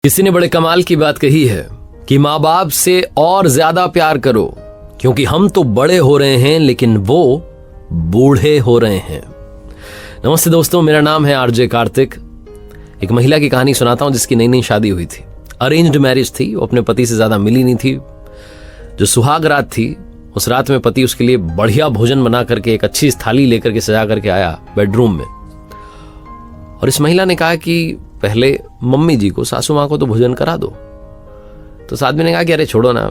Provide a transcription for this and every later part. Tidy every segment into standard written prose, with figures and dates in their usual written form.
किसी ने बड़े कमाल की बात कही है कि माँ बाप से और ज्यादा प्यार करो, क्योंकि हम तो बड़े हो रहे हैं लेकिन वो बूढ़े हो रहे हैं। नमस्ते दोस्तों, मेरा नाम है आरजे कार्तिक। एक महिला की कहानी सुनाता हूं जिसकी नई नई शादी हुई थी। अरेंज्ड मैरिज थी, वो अपने पति से ज्यादा मिली नहीं थी। जो सुहाग रात थी, उस रात में पति उसके लिए बढ़िया भोजन बना करके एक अच्छी थाली लेकर के सजा करके आया बेडरूम में। और इस महिला ने कहा कि पहले मम्मी जी को, सासू माँ को तो भोजन करा दो। तो उस आदमी ने कहा कि अरे छोड़ो ना,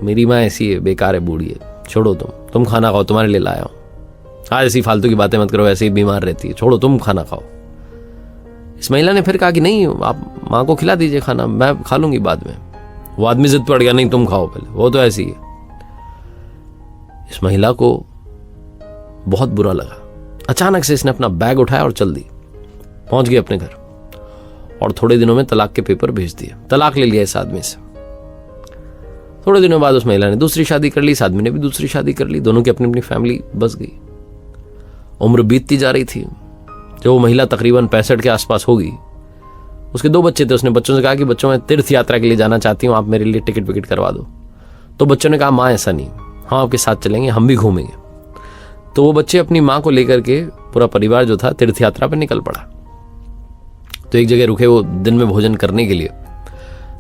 मेरी माँ ऐसी है, बेकार है, बूढ़ी है, छोड़ो तुम खाना खाओ, तुम्हारे लिए लाया हूं। आज ऐसी फालतू की बातें मत करो, ऐसे ही बीमार रहती है, छोड़ो तुम खाना खाओ। इस महिला ने फिर कहा कि नहीं, आप माँ को खिला दीजिए खाना, मैं खा लूंगी बाद में। वो आदमी जिद पड़ गया, नहीं तुम खाओ पहले, वो तो ऐसी है। इस महिला को बहुत बुरा लगा। अचानक से इसने अपना बैग उठाया और चल दी, पहुंच गई अपने घर और थोड़े दिनों में तलाक के पेपर भेज दिए। तलाक ले लिया इस आदमी से। थोड़े दिनों बाद उस महिला ने दूसरी शादी कर ली, इस आदमी ने भी दूसरी शादी कर ली। दोनों की अपनी अपनी फैमिली बस गई। उम्र बीतती जा रही थी। जब वो महिला तकरीबन 65 के आसपास होगी, उसके 2 बच्चे थे। उसने बच्चों से कहा कि बच्चों, मैं तीर्थ यात्रा के लिए जाना चाहती हूँ, आप मेरे लिए टिकट विकेट करवा दो। तो बच्चों ने कहा माँ ऐसा नहीं, हम आपके साथ चलेंगे, हम भी घूमेंगे। तो वो बच्चे अपनी माँ को लेकर के, पूरा परिवार जो था, तीर्थ यात्रा पर निकल पड़ा। तो एक जगह रुके वो दिन में भोजन करने के लिए।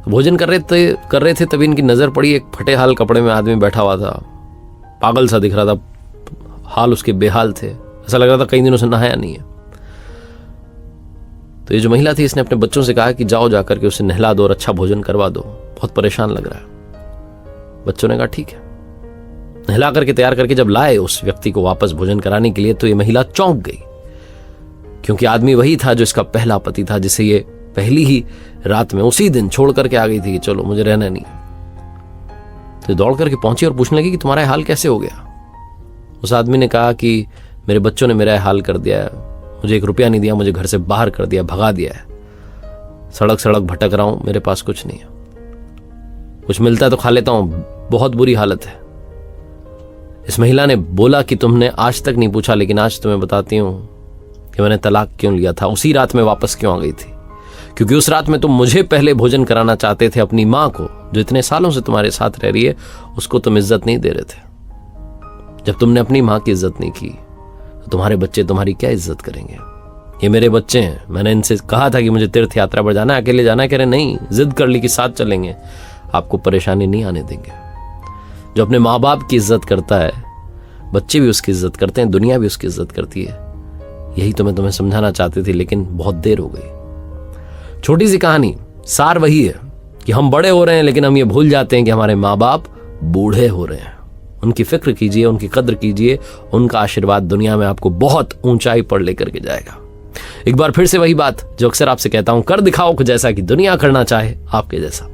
भोजन कर रहे थे तभी इनकी नजर पड़ी, एक फटे हाल कपड़े में आदमी बैठा हुआ था। पागल सा दिख रहा था, हाल उसके बेहाल थे, ऐसा लग रहा था कई दिनों से नहाया नहीं है। तो ये जो महिला थी, इसने अपने बच्चों से कहा कि जाओ जाकर के उसे नहला दो और अच्छा भोजन करवा दो, बहुत परेशान लग रहा है। बच्चों ने कहा ठीक है। नहला करके तैयार करके जब लाए उस व्यक्ति को वापस भोजन कराने के लिए, तो ये महिला चौंक गई, क्योंकि आदमी वही था जो इसका पहला पति था, जिसे ये पहली ही रात में उसी दिन छोड़ करके आ गई थी कि चलो मुझे रहना नहीं। तो दौड़ करके पहुंची और पूछने लगी कि तुम्हारा हाल कैसे हो गया। उस आदमी ने कहा कि मेरे बच्चों ने मेरा हाल कर दिया है, मुझे 1 रुपया नहीं दिया, मुझे घर से बाहर कर दिया, भगा दिया है, सड़क सड़क भटक रहा हूं, मेरे पास कुछ नहीं है, कुछ मिलता है तो खा लेता हूं, बहुत बुरी हालत है। इस महिला ने बोला कि तुमने आज तक नहीं पूछा, लेकिन आज तुम्हें बताती हूं कि मैंने तलाक क्यों लिया था, उसी रात में वापस क्यों आ गई थी। क्योंकि उस रात में तुम मुझे पहले भोजन कराना चाहते थे, अपनी माँ को जो इतने सालों से तुम्हारे साथ रह रही है, उसको तुम इज्जत नहीं दे रहे थे। जब तुमने अपनी माँ की इज्जत नहीं की, तो तुम्हारे बच्चे तुम्हारी क्या इज्जत करेंगे। ये मेरे बच्चे हैं, मैंने इनसे कहा था कि मुझे तीर्थ यात्रा पर जाना है, अकेले जाना है, कह रहे नहीं, जिद कर ली कि साथ चलेंगे, आपको परेशानी नहीं आने देंगे। जो अपने माँ बाप की इज्जत करता है, बच्चे भी उसकी इज्जत करते हैं, दुनिया भी उसकी इज्जत करती है। यही तो मैं तुम्हें समझाना चाहती थी, लेकिन बहुत देर हो गई। छोटी सी कहानी, सार वही है कि हम बड़े हो रहे हैं, लेकिन हम ये भूल जाते हैं कि हमारे माँ बाप बूढ़े हो रहे हैं। उनकी फिक्र कीजिए, उनकी कद्र कीजिए, उनका आशीर्वाद दुनिया में आपको बहुत ऊंचाई पर लेकर के जाएगा। एक बार फिर से वही बात जो अक्सर आपसे कहता हूं, कर दिखाओ कुछ ऐसा कि दुनिया करना चाहे आपके जैसा।